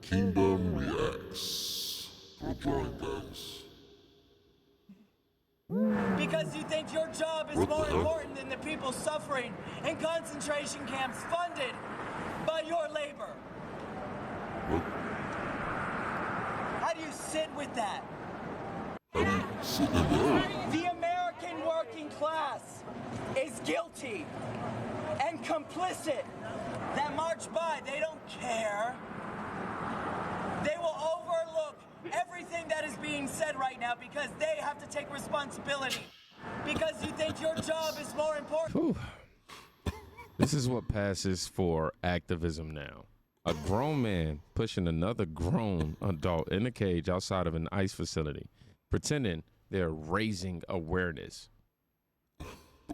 Kingdom Reacts. Hope you like those. Because you think your job is more important than the people suffering in concentration camps funded by your labor. How do you sit with that? The American working class is guilty and complicit. That march by, they don't care. They will overlook everything that is being said right now because they have to take responsibility. Because you think your job is more important. Whew. This is what passes for activism now. A grown man pushing another grown adult in a cage outside of an ICE facility, pretending they're raising awareness.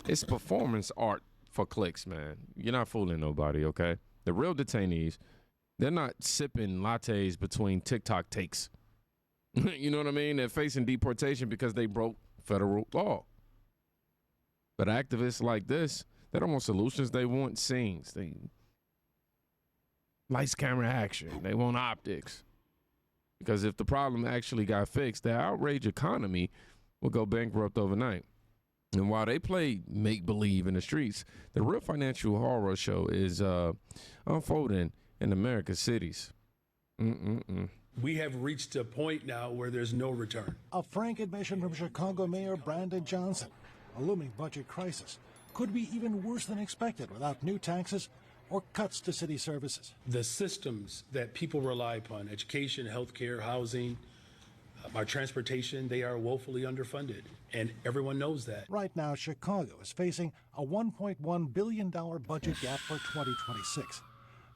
It's performance art for clicks, man. You're not fooling nobody, okay? The real detainees, they're not sipping lattes between TikTok takes. You know what I mean? They're facing deportation because they broke federal law. But activists like this, they don't want solutions. They want scenes. They lights, camera, action. They want optics. Because if the problem actually got fixed, the outrage economy will go bankrupt overnight. And while they play make-believe in the streets, the real financial horror show is unfolding in America's cities. We have reached a point now where there's no return. A frank admission from Chicago Mayor Brandon Johnson. A looming budget crisis could be even worse than expected without new taxes or cuts to city services. The systems that people rely upon, education, healthcare, housing, our transportation, they are woefully underfunded, and everyone knows that. Right now, Chicago is facing a $1.1 billion budget gap for 2026.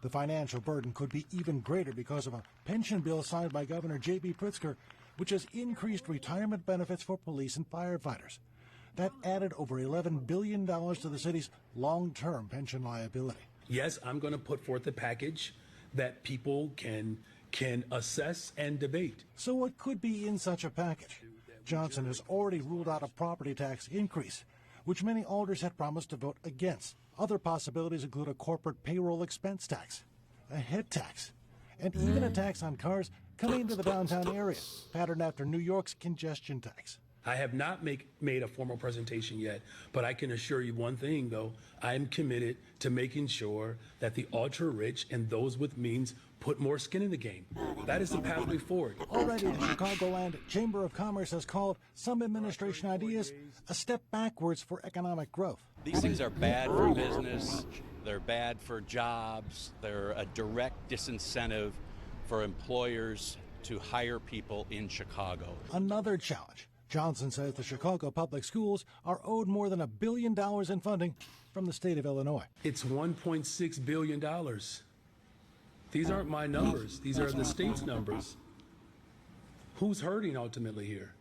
The financial burden could be even greater because of a pension bill signed by Governor J.B. Pritzker, which has increased retirement benefits for police and firefighters. That added over $11 billion to the city's long-term pension liability. Yes, I'm going to put forth a package that people can assess and debate. So what could be in such a package? Johnson has already ruled out a property tax increase, which many alders had promised to vote against. Other possibilities include a corporate payroll expense tax, a head tax, and even a tax on cars coming into the downtown area, patterned after New York's congestion tax. I have not made a formal presentation yet, but I can assure you one thing, though. I am committed to making sure that the ultra-rich and those with means put more skin in the game. That is the pathway forward. Already, the Chicagoland Chamber of Commerce has called some administration ideas a step backwards for economic growth. These things are bad for business. They're bad for jobs. They're a direct disincentive for employers to hire people in Chicago. Another challenge. Johnson says the Chicago public schools are owed more than $1 billion in funding from the state of Illinois. It's $1.6 billion. These aren't my numbers. These are the state's numbers. Who's hurting ultimately here?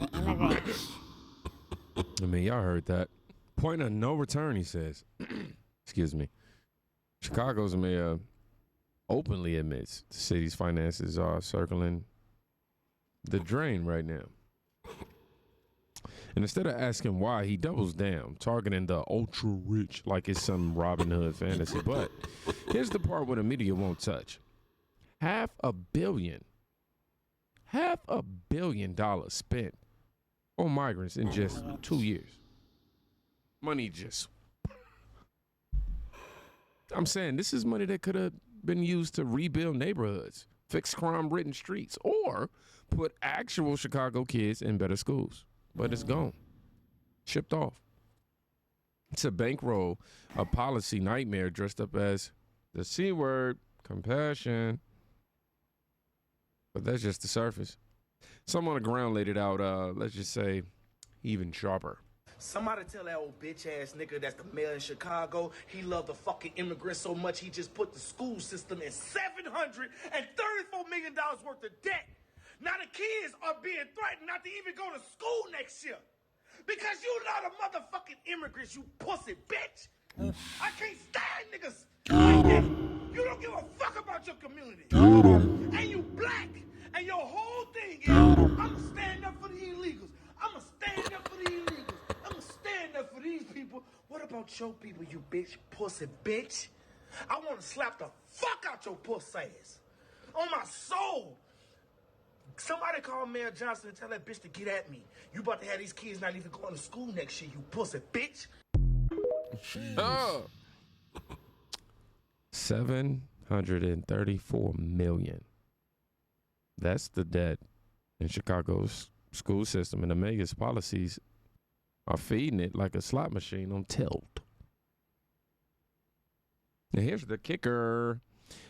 I mean, y'all heard that. Point of no return, he says. Excuse me. Chicago's mayor openly admits the city's finances are circling the drain right now. And instead of asking why, he doubles down, targeting the ultra rich like it's some Robin Hood fantasy. But here's the part where the media won't touch. $500 million spent on migrants in just 2 years. Money just. I'm saying this is money that could have been used to rebuild neighborhoods, fix crime-ridden streets, or put actual Chicago kids in better schools. But it's gone. Shipped off. It's a bankroll, a policy nightmare dressed up as the C word, compassion. But that's just the surface. Some on the ground laid it out, let's just say, even sharper. Somebody tell that old bitch-ass nigga that's the mayor in Chicago, he loved the fucking immigrants so much he just put the school system in $734 million worth of debt. Now the kids are being threatened not to even go to school next year. Because you love the motherfucking immigrants, you pussy bitch. I can't stand niggas like this. You don't give a fuck about your community. And you black. And your whole thing is, I'ma stand up for the illegals. I'ma stand up for the illegals. I'ma stand up for these people. What about your people, you bitch, pussy bitch? I want to slap the fuck out your puss ass. On my soul. Somebody call Mayor Johnson and tell that bitch to get at me. You about to have these kids not even going to school next year, you pussy bitch. Oh. 734 million. That's the debt in Chicago's school system, and the mayor's policies are feeding it like a slot machine on tilt. Now here's the kicker.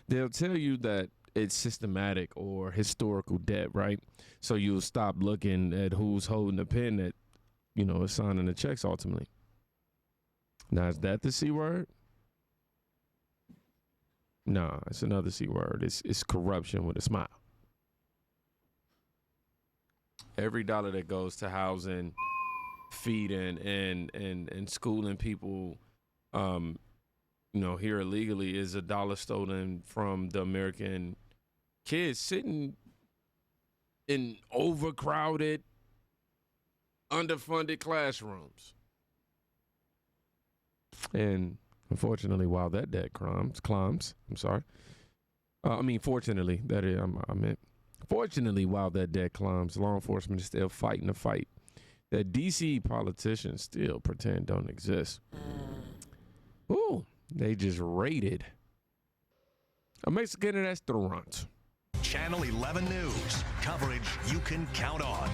They'll tell you that it's systematic or historical debt, right? So you'll stop looking at who's holding the pen that, is signing the checks ultimately. Now, is that the C word? No, it's another C word. It's corruption with a smile. Every dollar that goes to housing, feeding, and schooling people, here illegally is a dollar stolen from the American kids sitting in overcrowded, underfunded classrooms. And unfortunately, while that debt climbs, fortunately, fortunately, while that debt climbs, law enforcement is still fighting the fight that DC politicians still pretend don't exist. Ooh, they just raided a Mexican restaurant. Channel 11 News, coverage you can count on.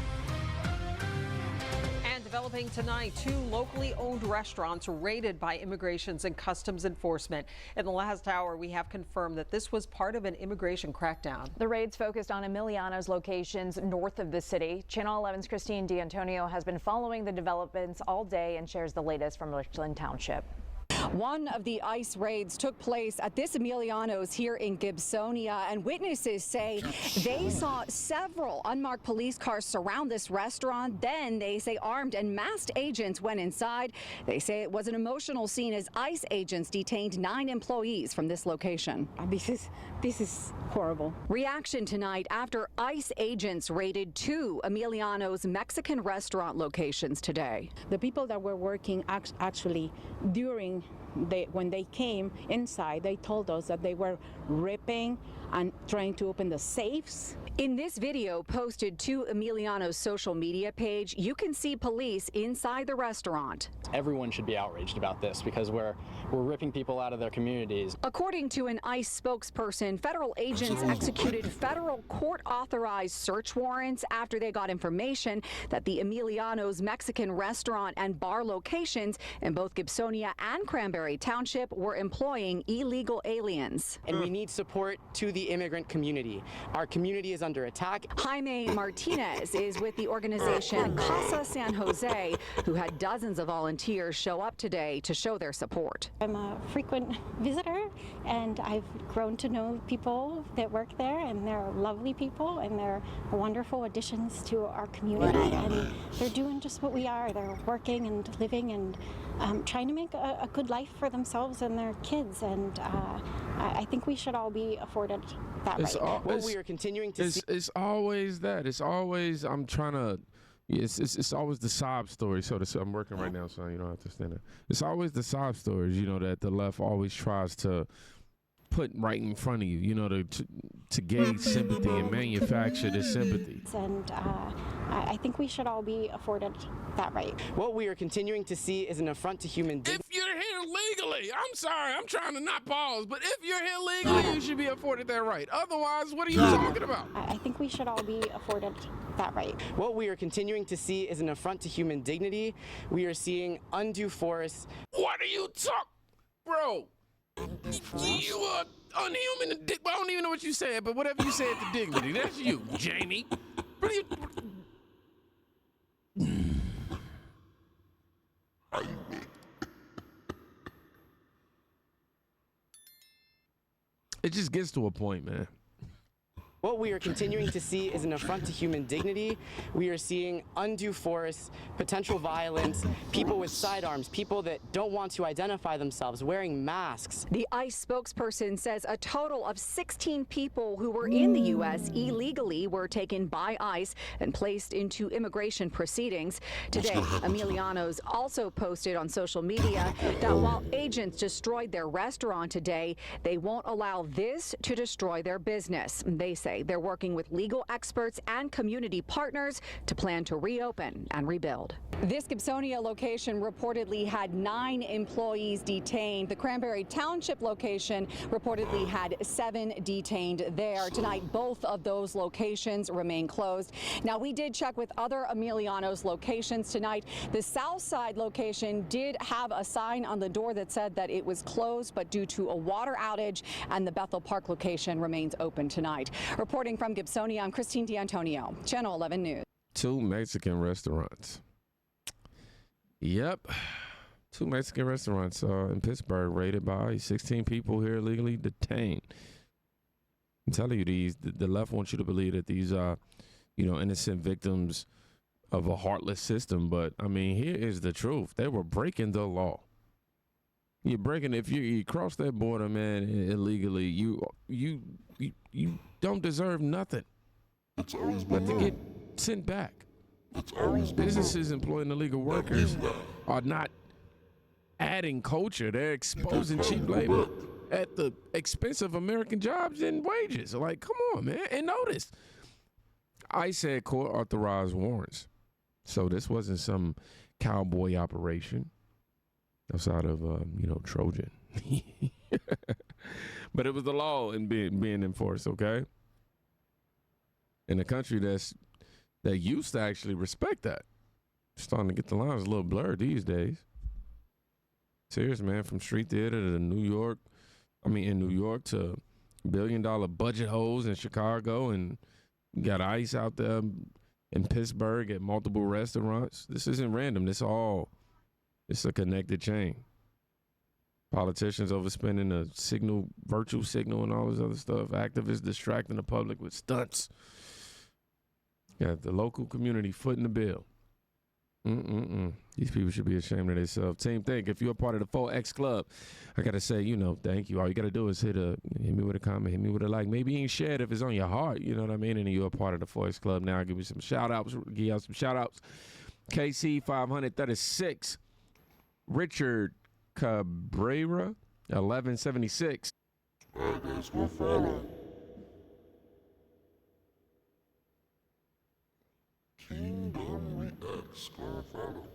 And developing tonight, 2 locally owned restaurants raided by Immigrations and Customs Enforcement. In the last hour, we have confirmed that this was part of an immigration crackdown. The raids focused on Emiliano's locations north of the city. Channel 11's Christine D'Antonio has been following the developments all day and shares the latest from Richland Township. One of the ICE raids took place at this Emiliano's here in Gibsonia, and witnesses say they saw several unmarked police cars surround this restaurant. Then they say armed and masked agents went inside. They say it was an emotional scene as ICE agents detained 9 employees from this location. This is horrible. Reaction tonight after ICE agents raided 2 Emiliano's Mexican restaurant locations today. The people that were working actually during when they came inside, they told us that they were ripping and trying to open the safes. In this video posted to Emiliano's social media page, you can see police inside the restaurant. Everyone should be outraged about this because we're ripping people out of their communities. According to an ICE spokesperson, federal agents executed federal court-authorized search warrants after they got information that the Emiliano's Mexican restaurant and bar locations in both Gibsonia and Cranberry Township were employing illegal aliens. And we need support to the immigrant community. Our community is under attack. Jaime Martinez is with the organization Casa San Jose, who had dozens of volunteers show up today to show their support. I'm a frequent visitor, and I've grown to know people that work there, and they're lovely people, and they're wonderful additions to our community, and they're doing just what we are. They're working and living and trying to make a good life for themselves and their kids, and I think we should all be afforded that right. What we are continuing to see. It's always that. It's always it's always the sob story. So I'm working right now, so you don't have to stand there. It's always the sob stories, that the left always tries to put right in front of you, to gauge sympathy and manufacture the sympathy. And I think we should all be afforded that right. What we are continuing to see is an affront to human dignity. If you're here legally, I'm sorry, I'm trying to not pause, but if you're here legally, you should be afforded that right. Otherwise, what are you talking about? I think we should all be afforded that right. What we are continuing to see is an affront to human dignity. We are seeing undue force. What are you bro? You are unhuman. I don't even know what you said, but whatever you said to dignity, that's you, Jamie. It just gets to a point, man. What we are continuing to see is an affront to human dignity. We are seeing undue force, potential violence, people with sidearms, people that don't want to identify themselves, wearing masks. The ICE spokesperson says a total of 16 people who were in the U.S. illegally were taken by ICE and placed into immigration proceedings. Today, Emiliano's also posted on social media that while agents destroyed their restaurant today, they won't allow this to destroy their business. They say they're working with legal experts and community partners to plan to reopen and rebuild. This Gibsonia location reportedly had 9 employees detained. The Cranberry Township location reportedly had 7 detained there. Tonight, both of those locations remain closed. Now, we did check with other Emiliano's locations tonight. The South Side location did have a sign on the door that said that it was closed, but due to a water outage, and the Bethel Park location remains open tonight. Reporting from Gibsonia, I'm Christine D'Antonio, Channel 11 News. 2 Mexican restaurants. Yep. 2 Mexican restaurants in Pittsburgh raided by 16 people here illegally detained. I'm telling you, the left wants you to believe that these are, innocent victims of a heartless system. But, I mean, here is the truth. They were breaking the law. You're breaking, if you cross that border, man, illegally, you don't deserve nothing but to get sent back. Businesses employing illegal workers are not adding culture. They're exposing cheap labor at the expense of American jobs and wages. Like, come on, man. And notice, ICE had court-authorized warrants. So this wasn't some cowboy operation outside of, Trojan. But it was the law and being enforced, okay? In a country that used to actually respect that. Starting to get the lines a little blurred these days. Serious, man, from street theater to in New York to $1 billion budget holes in Chicago, and you got ICE out there in Pittsburgh at multiple restaurants. This isn't random. It's a connected chain. Politicians overspending the virtual signal and all this other stuff. Activists distracting the public with stunts. Got the local community footing the bill. These people should be ashamed of themselves. Team Think, if you're a part of the 4X Club, I got to say, thank you. All you got to do is hit me with a comment, hit me with a like. Maybe even share it if it's on your heart, you know what I mean? And you're a part of the 4X Club. Now I'll give you some shout-outs. Give out some shout-outs. KC 536. Richard Cabrera, 1176. Guys, go follow. Kingdom Reacts, go follow.